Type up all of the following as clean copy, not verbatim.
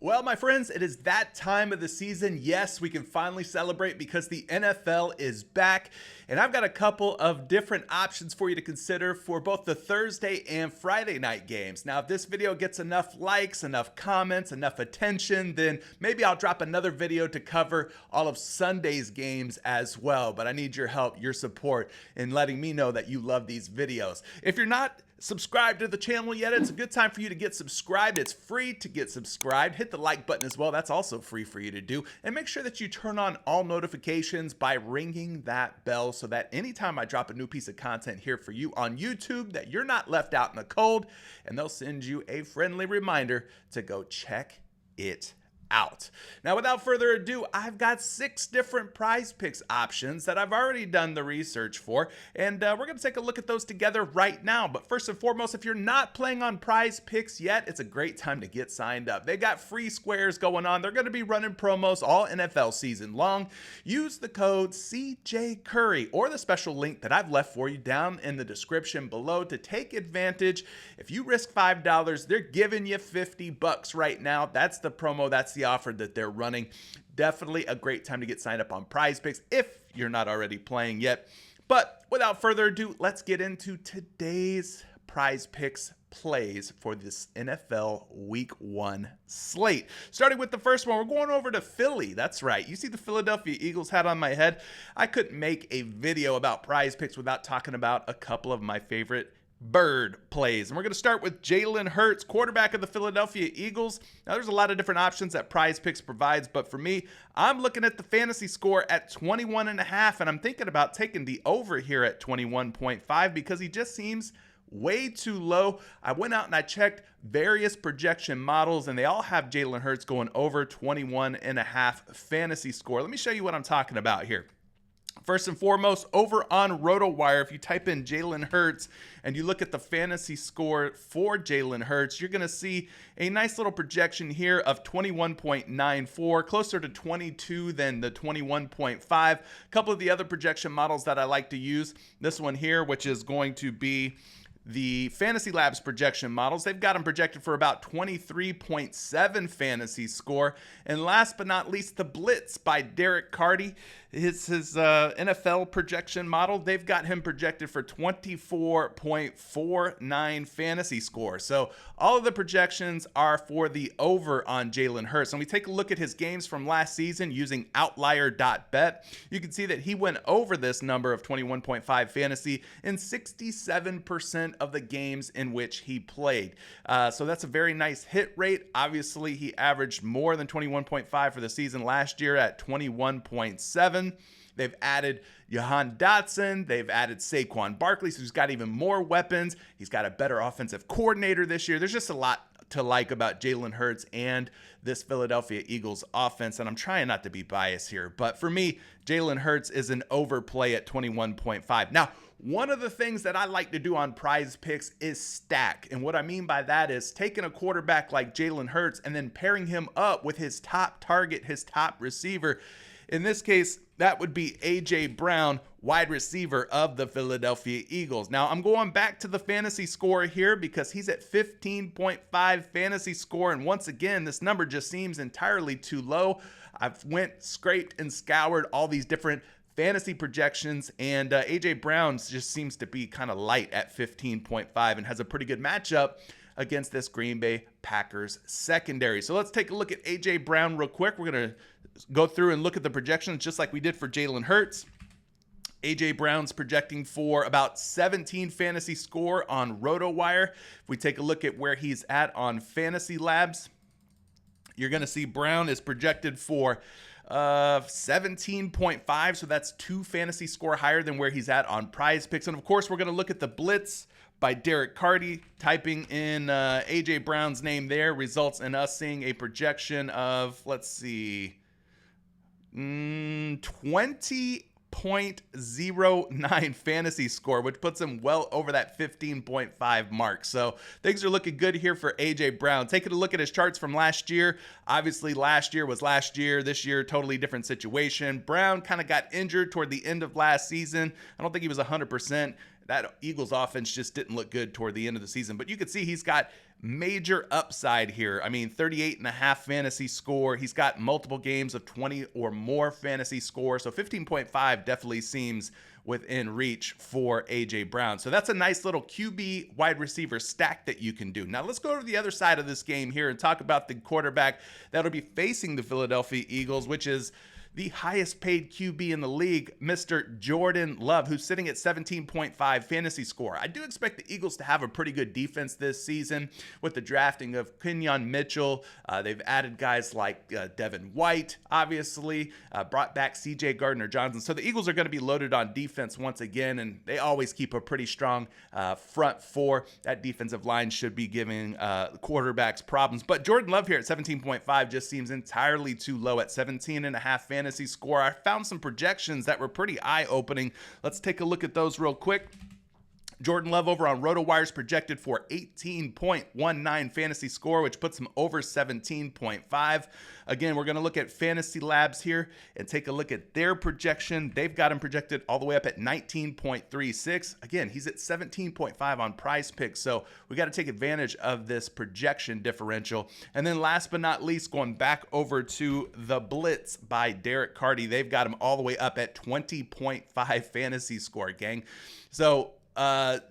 Well, my friends, it is that time of the season. Yes, we can finally celebrate because the NFL is back. And I've got a couple of different options for you to consider for both the Thursday and Friday night games. Now, if this video gets enough likes, enough comments, enough attention, then maybe I'll drop another video to cover all of Sunday's games as well. But I need your help, your support in letting me know that you love these videos. If you're not subscribed to the channel yet, it's a good time for you to get subscribed. It's free to get subscribed. Hit the like button as well. That's also free for you to do. And make sure that you turn on all notifications by ringing that bell so that anytime I drop a new piece of content here for you on YouTube, that you're not left out in the cold, and they'll send you a friendly reminder to go check it out. Now, without further ado, I've got 6 different PrizePicks options that I've already done the research for, and we're going to take a look at those together right now. But first and foremost, if you're not playing on PrizePicks yet, it's a great time to get signed up. They got free squares going on. They're going to be running promos all NFL season long. Use the code CJ Curry or the special link that I've left for you down in the description below to take advantage. If you risk $5, they're giving you $50 right now. That's the promo. That's the offer that they're running. Definitely a great time to get signed up on PrizePicks if you're not already playing yet. But without further ado, let's get into today's PrizePicks plays for this NFL Week 1 slate. Starting with the first one, we're going over to Philly. That's right. You see the Philadelphia Eagles hat on my head. I couldn't make a video about PrizePicks without talking about a couple of my favorite bird plays. And we're going to start with Jaylen Herz, quarterback of the Philadelphia Eagles. Now, there's a lot of different options that PrizePicks provides, but for me, I'm looking at the fantasy score at 21.5, and I'm thinking about taking the over here at 21.5 because he just seems way too low. I went out and I checked various projection models, and they all have Jaylen Herz going over 21.5 fantasy score. Let me show you what I'm talking about here. First and foremost, over on RotoWire, if you type in Jaylen Herz and you look at the fantasy score for Jaylen Herz, you're going to see a nice little projection here of 21.94, closer to 22 than the 21.5. A couple of the other projection models that I like to use, this one here, which is going to be the Fantasy Labs projection models. They've got them projected for about 23.7 fantasy score. And last but not least, the Blitz by Derek Carty. His NFL projection model, they've got him projected for 24.49 fantasy score. So all of the projections are for the over on Jaylen Herz. And we take a look at his games from last season using Outlier.bet. You can see that he went over this number of 21.5 fantasy in 67% of the games in which he played. So that's a very nice hit rate. Obviously, he averaged more than 21.5 for the season last year at 21.7. They've added Jahan Dotson. They've added Saquon Barkley, so he's got even more weapons. He's got a better offensive coordinator this year. There's just a lot to like about Jaylen Herz and this Philadelphia Eagles offense, and I'm trying not to be biased here, but for me, Jaylen Herz is an overplay at 21.5. Now, one of the things that I like to do on PrizePicks is stack. And what I mean by that is taking a quarterback like Jaylen Herz and then pairing him up with his top target, his top receiver. In this case, that would be A.J. Brown, wide receiver of the Philadelphia Eagles. Now, I'm going back to the fantasy score here because he's at 15.5 fantasy score. And once again, this number just seems entirely too low. I've scraped and scoured all these different fantasy projections, and A.J. Brown just seems to be kind of light at 15.5 and has a pretty good matchup against this Green Bay Packers secondary. So let's take a look at A.J. Brown real quick. We're going to go through and look at the projections just like we did for Jaylen Herz. A.J. Brown's projecting for about 17 fantasy score on RotoWire. If we take a look at where he's at on Fantasy Labs, you're going to see Brown is projected for 17.5, so that's 2 fantasy score higher than where he's at on PrizePicks. And of course, we're going to look at the Blitz by Derek Carty. Typing in A.J. Brown's name there results in us seeing a projection of, let's see, 20.09 fantasy score, which puts him well over that 15.5 mark. So things are looking good here for A.J. Brown. Taking a look at his charts from last year. Obviously, last year was last year. This year, totally different situation. Brown kind of got injured toward the end of last season. I don't think he was 100%. That Eagles offense just didn't look good toward the end of the season. But you could see he's got major upside here. I mean, 38.5 fantasy score. He's got multiple games of 20 or more fantasy score. So 15.5 definitely seems within reach for AJ Brown. So that's a nice little QB wide receiver stack that you can do. Now let's go to the other side of this game here and talk about the quarterback that'll be facing the Philadelphia Eagles, which is the highest paid QB in the league, Mr. Jordan Love, who's sitting at 17.5 fantasy score. I do expect the Eagles to have a pretty good defense this season with the drafting of Kenyon Mitchell. They've added guys like Devin White, obviously, brought back CJ Gardner-Johnson. So the Eagles are going to be loaded on defense once again, and they always keep a pretty strong front four. That defensive line should be giving quarterbacks problems. But Jordan Love here at 17.5 just seems entirely too low at 17.5 fantasy score. I found some projections that were pretty eye-opening. Let's take a look at those real quick. Jordan Love over on RotoWire is projected for 18.19 fantasy score, which puts him over 17.5. Again, we're going to look at Fantasy Labs here and take a look at their projection. They've got him projected all the way up at 19.36. Again, he's at 17.5 on PrizePicks, so we got to take advantage of this projection differential. And then last but not least, going back over to the Blitz by Derek Carty, they've got him all the way up at 20.5 fantasy score, gang. So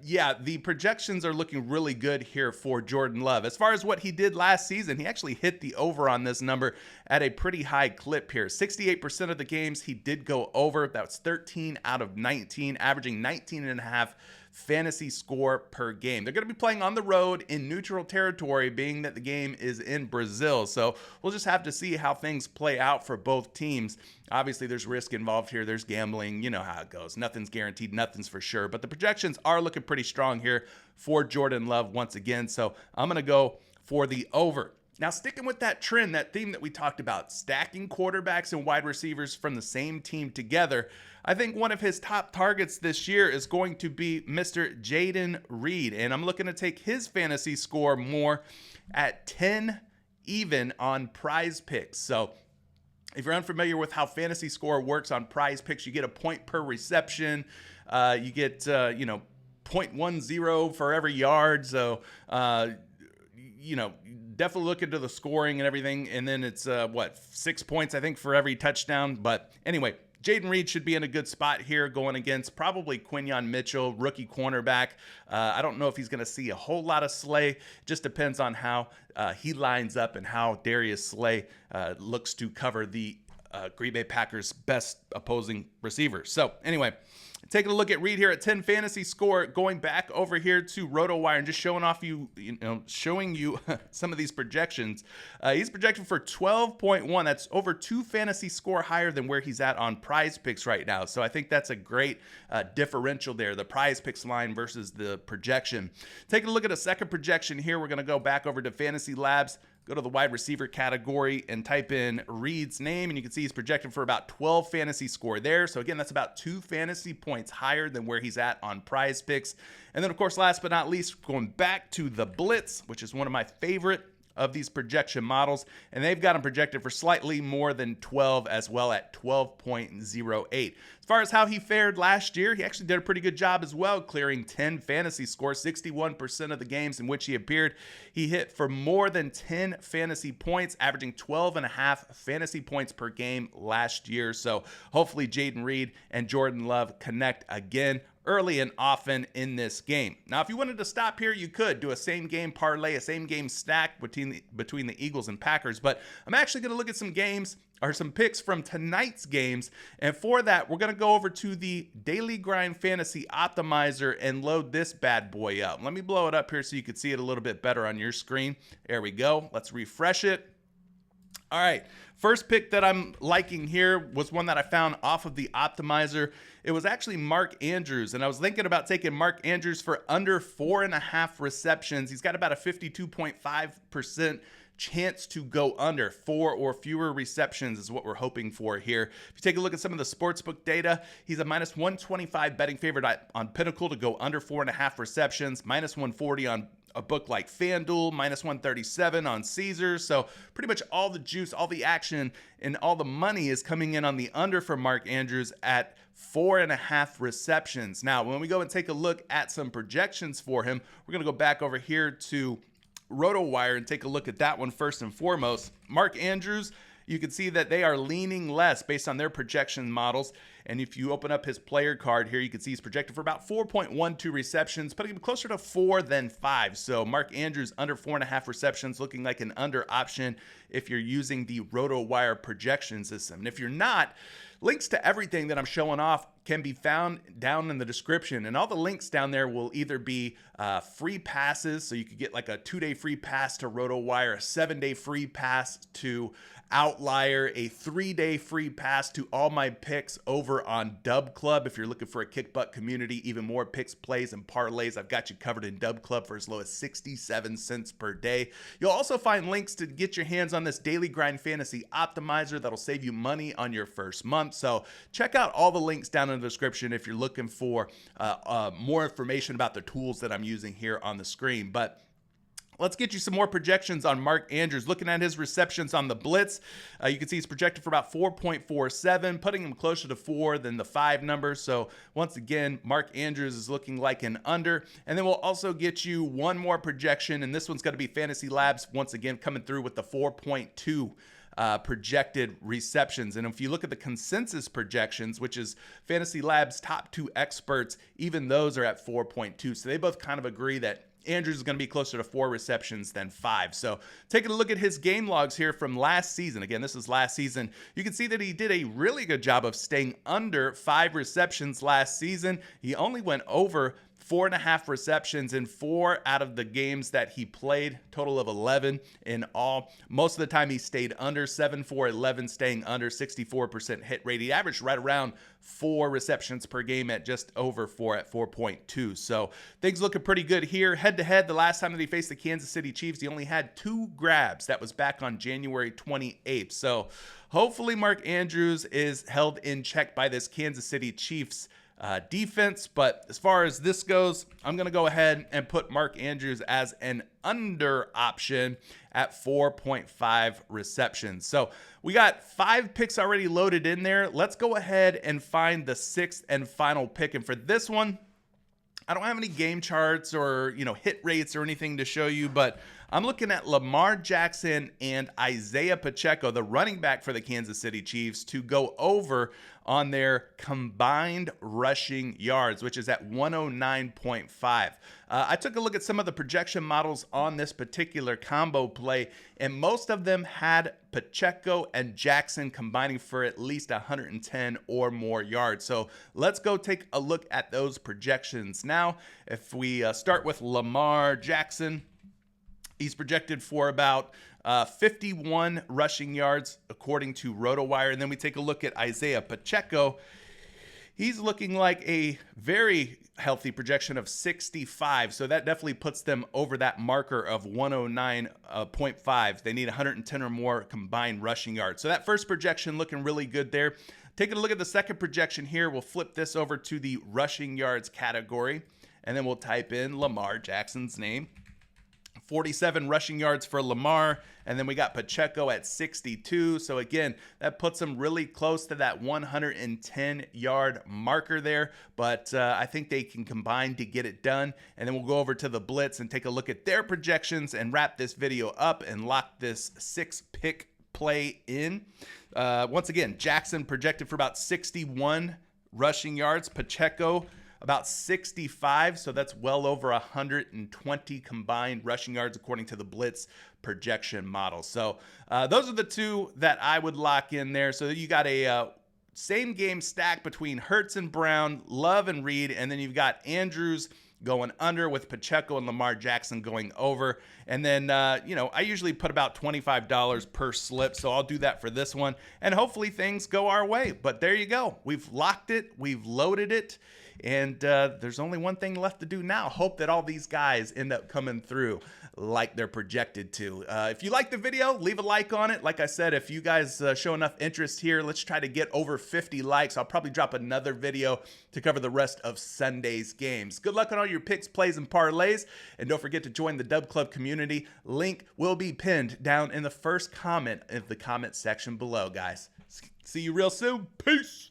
yeah, the projections are looking really good here for Jordan Love. As far as what he did last season, he actually hit the over on this number at a pretty high clip here. 68% of the games he did go over. That's 13 out of 19, averaging 19.5 fantasy score per game. They're going to be playing on the road in neutral territory, being that the game is in Brazil. So we'll just have to see how things play out for both teams. Obviously, there's risk involved here. There's gambling. You know how it goes. Nothing's guaranteed. Nothing's for sure. But the projections are looking pretty strong here for Jordan Love once again. So I'm going to go for the over. Now, sticking with that trend, that theme that we talked about, stacking quarterbacks and wide receivers from the same team together, I think one of his top targets this year is going to be Mr. Jaden Reed. And I'm looking to take his fantasy score more at 10 even on PrizePicks. So if you're unfamiliar with how fantasy score works on PrizePicks, you get a point per reception. You get, 0.10 for every yard. So, definitely look into the scoring and everything. And then it's 6 points, I think, for every touchdown. But anyway, Jaden Reed should be in a good spot here going against probably Kenyon Mitchell, rookie cornerback. I don't know if he's going to see a whole lot of Slay. Just depends on how he lines up and how Darius Slay looks to cover the Green Bay Packers' best opposing receiver. So anyway, taking a look at Reed here at 10 fantasy score, going back over here to RotoWire and just showing you some of these projections. He's projected for 12.1. That's over 2 fantasy score higher than where he's at on PrizePicks right now. So I think that's a great differential there, the PrizePicks line versus the projection. Taking a look at a second projection here, we're going to go back over to Fantasy Labs. Go to the wide receiver category and type in Reed's name, and you can see he's projected for about 12 fantasy score there. So again, that's about 2 fantasy points higher than where he's at on PrizePicks. And then, of course, last but not least, going back to the Blitz, which is one of my favorite of these projection models, and they've got him projected for slightly more than 12 as well at 12.08. As far as how he fared last year, he actually did a pretty good job as well, clearing 10 fantasy scores. 61% of the games in which he appeared, he hit for more than 10 fantasy points, averaging 12.5 fantasy points per game last year. So hopefully Jaden Reed and Jordan Love connect again early and often in this game. Now, if you wanted to stop here, you could do a same game parlay, a same game stack between the Eagles and Packers. But I'm actually going to look at some games or some picks from tonight's games. And for that, we're going to go over to the Daily Grind Fantasy Optimizer and load this bad boy up. Let me blow it up here so you can see it a little bit better on your screen. There we go. Let's refresh it. All right, first pick that I'm liking here was one that I found off of the optimizer. It was actually Mark Andrews, and I was thinking about taking Mark Andrews for under 4.5 receptions. He's got about a 52.5% chance to go under 4 or fewer receptions is what we're hoping for here. If you take a look at some of the sportsbook data, he's a minus 125 betting favorite on Pinnacle to go under 4.5 receptions, minus 140 on a book like FanDuel, minus 137 on Caesars. So pretty much all the juice, all the action, and all the money is coming in on the under for Mark Andrews at 4.5 receptions. Now, when we go and take a look at some projections for him, we're going to go back over here to RotoWire and take a look at that one first and foremost. Mark Andrews, you can see that they are leaning less based on their projection models. And if you open up his player card here, you can see he's projected for about 4.12 receptions, putting him closer to 4 than 5. So Mark Andrews under 4.5 receptions, looking like an under option if you're using the RotoWire projection system. And if you're not, links to everything that I'm showing off can be found down in the description. And all the links down there will either be free passes, so you could get like a 2-day free pass to RotoWire, a 7-day free pass to Outlier, a 3-day free pass to all my picks over on Dub Club. If you're looking for a kick butt community, even more picks, plays, and parlays, I've got you covered in Dub Club for as low as 67 cents per day. You'll also find links to get your hands on this daily grind fantasy optimizer that'll save you money on your first month. So check out all the links down in the description if you're looking for more information about the tools that I'm using here on the screen. But let's get you some more projections on Mark Andrews. Looking at his receptions on the blitz, you can see he's projected for about 4.47, putting him closer to 4 than the 5 number. So once again, Mark Andrews is looking like an under. And then we'll also get you one more projection, and this one's going to be Fantasy Labs once again coming through with the 4.2 projected receptions. And if you look at the consensus projections, which is Fantasy Labs' top 2 experts, even those are at 4.2. So they both kind of agree that Andrews is going to be closer to 4 receptions than 5. So taking a look at his game logs here from last season. Again, this is last season. You can see that he did a really good job of staying under 5 receptions last season. He only went over 4.5 receptions in 4 out of the games that he played, total of 11 in all. Most of the time he stayed under 7 for 11, staying under 64% hit rate. He averaged right around 4 receptions per game at just over 4 at 4.2. So things looking pretty good here. Head to head, the last time that he faced the Kansas City Chiefs, he only had 2 grabs. That was back on January 28th. So hopefully Mark Andrews is held in check by this Kansas City Chiefs defense. But as far as this goes, I'm going to go ahead and put Mark Andrews as an under option at 4.5 receptions. So we got 5 picks already loaded in there. Let's go ahead and find the 6th and final pick. And for this one, I don't have any game charts or, hit rates or anything to show you, but I'm looking at Lamar Jackson and Isaiah Pacheco, the running back for the Kansas City Chiefs, to go over on their combined rushing yards, which is at 109.5. I took a look at some of the projection models on this particular combo play, and most of them had Pacheco and Jackson combining for at least 110 or more yards. So let's go take a look at those projections now. If we start with Lamar Jackson, he's projected for about 51 rushing yards according to RotoWire. And then we take a look at Isaiah Pacheco. He's looking like a very healthy projection of 65. So that definitely puts them over that marker of 109.5. They need 110 or more combined rushing yards. So that first projection looking really good there. Taking a look at the second projection here, we'll flip this over to the rushing yards category. And then we'll type in Lamar Jackson's name. 47 rushing yards for Lamar, and then we got Pacheco at 62. So again, that puts him really close to that 110-yard marker there, but I think they can combine to get it done. And then we'll go over to the blitz and take a look at their projections and wrap this video up and lock this 6-pick play in. Once again, Jackson projected for about 61 rushing yards. Pacheco about 65, so that's well over 120 combined rushing yards according to the Blitz projection model. So those are the 2 that I would lock in there. So you got a same game stack between Hertz and Brown, Love and Reed, and then you've got Andrews going under with Pacheco and Lamar Jackson going over. And then, I usually put about $25 per slip, so I'll do that for this one. And hopefully things go our way. But there you go. We've locked it. We've loaded it. And there's only one thing left to do now. Hope that all these guys end up coming through like they're projected to. If you like the video, leave a like on it. Like I said, if you guys show enough interest here, let's try to get over 50 likes. I'll probably drop another video to cover the rest of Sunday's games. Good luck on all your picks, plays, and parlays. And don't forget to join the Dub Club community. Link will be pinned down in the first comment of the comment section below, guys. See you real soon. Peace.